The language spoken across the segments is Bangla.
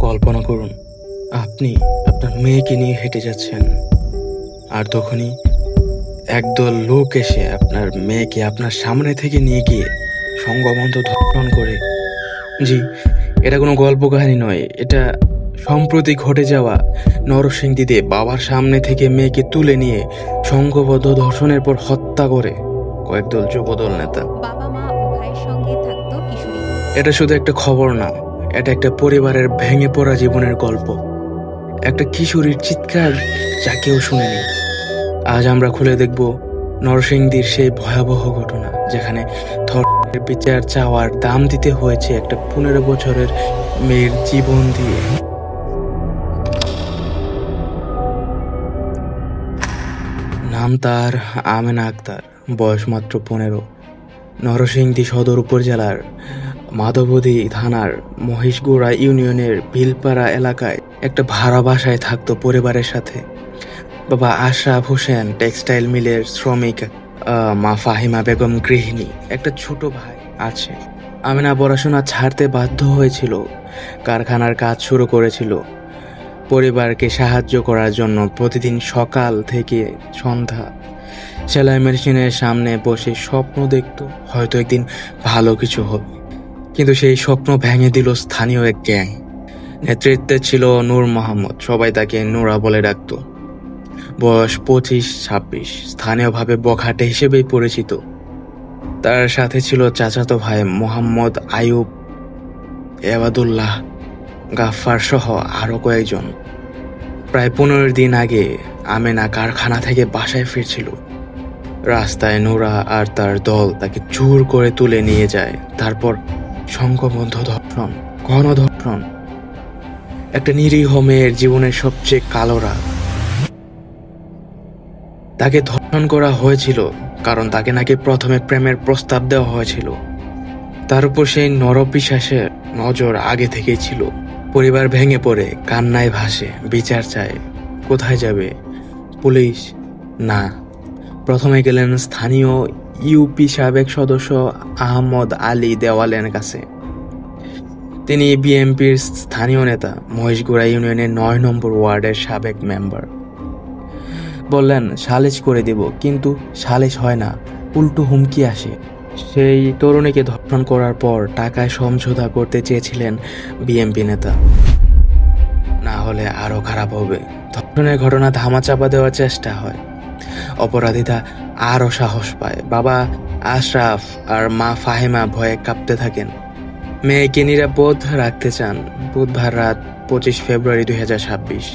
কল্পনা করুন, আপনি আপনার মেয়েকে নিয়ে হেঁটে যাচ্ছেন, আর তখনই একদল লোক এসে আপনার মেয়েকে আপনার সামনে থেকে নিয়ে গিয়ে সংঘবদ্ধ ধর্ষণ করে। জি, এটা কোনো গল্প কাহিনী নয়, এটা সম্প্রতি ঘটে যাওয়া নরসিংদীতে বাবার সামনে থেকে মেয়েকে তুলে নিয়ে সংঘবদ্ধ ধর্ষণের পর হত্যা করে কয়েকদল যুবদল নেতা। বাবা মা ও ভাইয়ের সঙ্গে থাকতো কিশোরী। এটা শুধু একটা খবর না, এটা একটা পরিবারের ভেঙে পড়া জীবনের গল্প, একটা কিশোরীর চিৎকার যা কেউ শুনেনি। আজ আমরা খুলে দেখব নরসিংদীর সেই ভয়াবহ ঘটনা, যেখানে ধর্ষণের বিচার চাওয়ার দাম দিতে হয়েছে একটা 15 বছরের মেয়ের জীবন দিয়ে। নাম তার আমেনা আক্তার, বয়স মাত্র 15। নরসিংদী সদর উপজেলার মাধবদী থানার মহিষগুড়া ইউনিয়নের বিলপাড়া এলাকায় একটা ভাড়া বাসায় থাকতো পরিবারের সাথে। বাবা আশরাফ হোসেন টেক্সটাইল মিলের শ্রমিক, মা ফাহিমা বেগম গৃহিণী, একটা ছোট ভাই আছে। আমিনা পড়াশোনা ছাড়তে বাধ্য হয়েছিল, কারখানার কাজ শুরু করেছিল। পরিবারকে সাহায্য করার জন্য প্রতিদিন সকাল থেকে সন্ধ্যা সেলাই মেশিনের সামনে বসে স্বপ্ন দেখত হয়তো একদিন ভালো কিছু হবে। কিন্তু সেই স্বপ্ন ভেঙে দিল স্থানীয় এক গ্যাং। নেতৃত্বে ছিল নূর মোহাম্মদ, সবাই তাকে নূরা বলে ডাকত। বয়স 25-26, স্থানীয়ভাবে বখাটে হিসেবেই পরিচিত। তার সাথে ছিল চাচাতো ভাই মোহাম্মদ আয়ুব, এবাদুল্লাহ, গাফফার সহ আরো কয়েকজন। প্রায় 15 দিন আগে আমেনা কারখানা থেকে বাসায় ফিরছিল। রাস্তায় নোরা আর তার দল তাকে জোর করে তুলে নিয়ে যায়, তারপর সংঘবদ্ধ ধর্ষণ, গণধর্ষণ। একটা নিরীহ মেয়ের জীবনের সবচেয়ে কালো রাত। তাকে ধর্ষণ করা হয়েছিল কারণ তাকে নাকি প্রথমে প্রেমের প্রস্তাব দেওয়া হয়েছিল। তার উপর সেই নরপিশাচের নজর আগে থেকেই ছিল। পরিবার ভেঙে পড়ে কান্নায় ভাসে, বিচার চায়। কোথায় যাবে? পুলিশ? না। প্রথমে গেলেন স্থানীয় ইউপি সাবেক সদস্য আহমদ আলী দেওয়ালের কাছে। তিনি বিএনপির স্থানীয় নেতা, মহিষগুড়া ইউনিয়নের 9 নম্বর ওয়ার্ডের সাবেক মেম্বার। বললেন সালিশ করে দেব, কিন্তু সালিশ হয় না, উল্টো হুমকি আসে। সেই তরুণীকে ধর্ষণ করার পর টাকায় সমঝোতা করতে চেয়েছিলেন বিএনপি নেতা, না হলে আরো খারাপ হবে। ধর্ষণের ঘটনা ধামাচাপা দেওয়ার চেষ্টা হয়, অপরাধীরা আরো সাহস পায়। বাবা আশরাফ আর মা ফাহিমা ভয়ে কাঁপতে থাকেন, মেয়েকে নিরাপদ রাখতে চান। বুধবার রাত 25 ফেব্রুয়ারি 2026,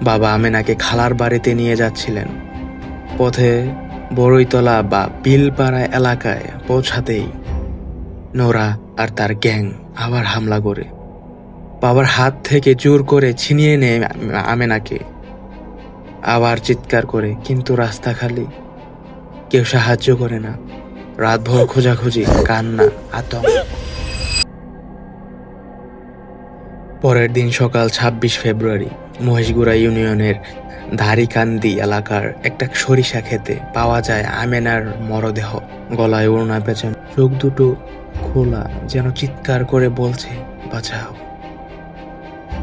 বাবা আমেনাকে খালার বাড়িতে নিয়ে যাচ্ছিলেন। পথে বড়ইতলা বা বিলপাড়া এলাকায় পৌঁছাতেই নোরা আর তার গ্যাং আবার হামলা করে। বাবার হাত থেকে জোর করে ছিনিয়ে নেয় আমেনাকে। আবার চিৎকার করে, কিন্তু রাস্তা খালি, কেউ সাহায্য করে না। রাতভর খোঁজাখুঁজি, কান্না, আতঙ্ক। পরের দিন সকাল 26 ফেব্রুয়ারি মহিষগুড়া ইউনিয়নের ধারিকান্দি এলাকার একটা সরিষা খেতে পাওয়া যায় আমেনার মরদেহ। গলায় ওড়না পেঁচানো, চোখ দুটো খোলা, যেন চিৎকার করে বলছে বাঁচাও।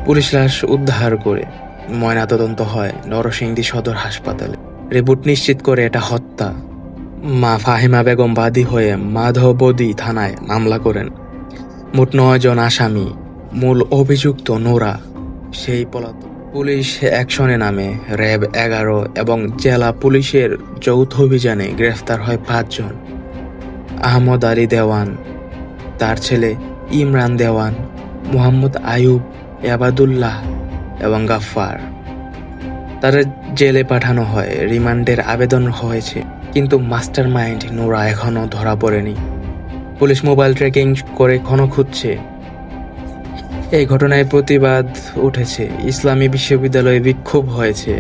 পুলিশ লাশ উদ্ধার করে ময়নাতদন্ত হয় নরসিংদী সদর হাসপাতালে। রিপোর্ট নিশ্চিত করে এটা হত্যা। মা ফাহিমা বেগম বাদী হয়ে মাধবদী থানায় মামলা করেন। মোট 9 জন আসামি, মূল অভিযুক্ত নোরা সেই পলাতক। পুলিশ অ্যাকশনে নামে, র্যাব 11 এবং জেলা পুলিশের যৌথ অভিযানে গ্রেফতার হয় 5 জন। আহমদ আলী দেওয়ান, তার ছেলে ইমরান দেওয়ান, মোহাম্মদ আয়ুব, এবাদুল্লাহ এবং গাফফার। তাদের জেলে পাঠানো হয়, রিমান্ডের আবেদন হয়েছে, কিন্তু মাস্টার মাইন্ড নোরা এখনো ধরা পড়েনি। পুলিশ মোবাইল ট্র্যাকিং করে খুঁজছে। এই ঘটনায় প্রতিবাদ উঠেছে, ইসলামী বিশ্ববিদ্যালয়ে বিক্ষোভ হয়েছে।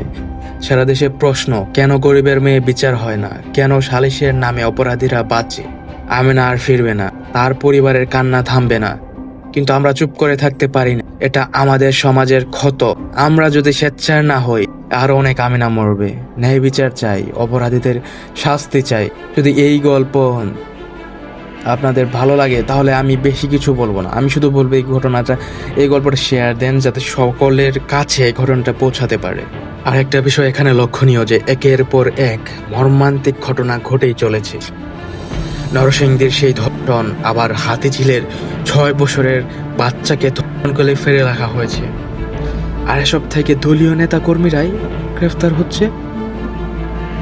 সারা দেশে প্রশ্ন, কেন গরিবের মেয়ে বিচার হয় না? কেন সালিশের নামে অপরাধীরা বাঁচে? আমেনা আর ফিরবে না, তার পরিবারের কান্না থামবে না। কিন্তু আমরা চুপ করে থাকতে পারি না, এটা আমাদের সমাজের ক্ষত। আমরা যদি স্বেচ্ছার না হই, আরো অনেক আমেনা মরবে। ন্যায় বিচার চাই, অপরাধীদের শাস্তি চাই। যদি এই গল্প আপনাদের ভালো লাগে তাহলে আমি বেশি কিছু বলবো না, আমি শুধু বলবো এই গল্পটা শেয়ার দেন যাতে সকলের কাছে এই ঘটনাটা পৌঁছাতে পারে। আর একটা বিষয় এখানে লক্ষণীয় যে একের পর এক মর্মান্তিক ঘটনা ঘটেই চলেছে। নরসিংদীর সেই ধর্ষণ, আবার হাতিঝিলের 6 বছরের বাচ্চাকে ধর্ষণ করে ফেলে রাখা হয়েছে, আর এসব থেকে দলীয় নেতা কর্মীরাই গ্রেফতার হচ্ছে।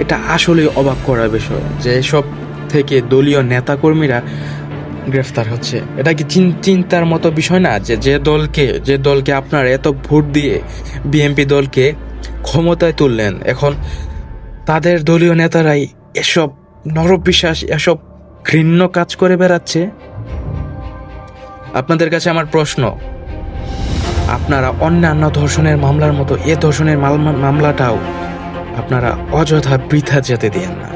এটা আসলে অবাক করার বিষয় যে এসব থেকে দলীয় নেতা কর্মীরা গ্রেফতার হচ্ছে। এটা কি চিন্তার মতো বিষয় না যে যে দলকে আপনারা এত ভোট দিয়ে বিএনপি দলকে ক্ষমতায় তুললেন, এখন তাদের দলীয় নেতারাই এসব নরপিশাচ, এসব ঘৃণ্য কাজ করে বেড়াচ্ছে। আপনাদের কাছে আমার প্রশ্ন, আপনারা অন্যান্য ধর্ষণের মামলার মতো এ ধর্ষণের মামলাটাও আপনারা অযথা বৃথা যেতে দিয়েন না।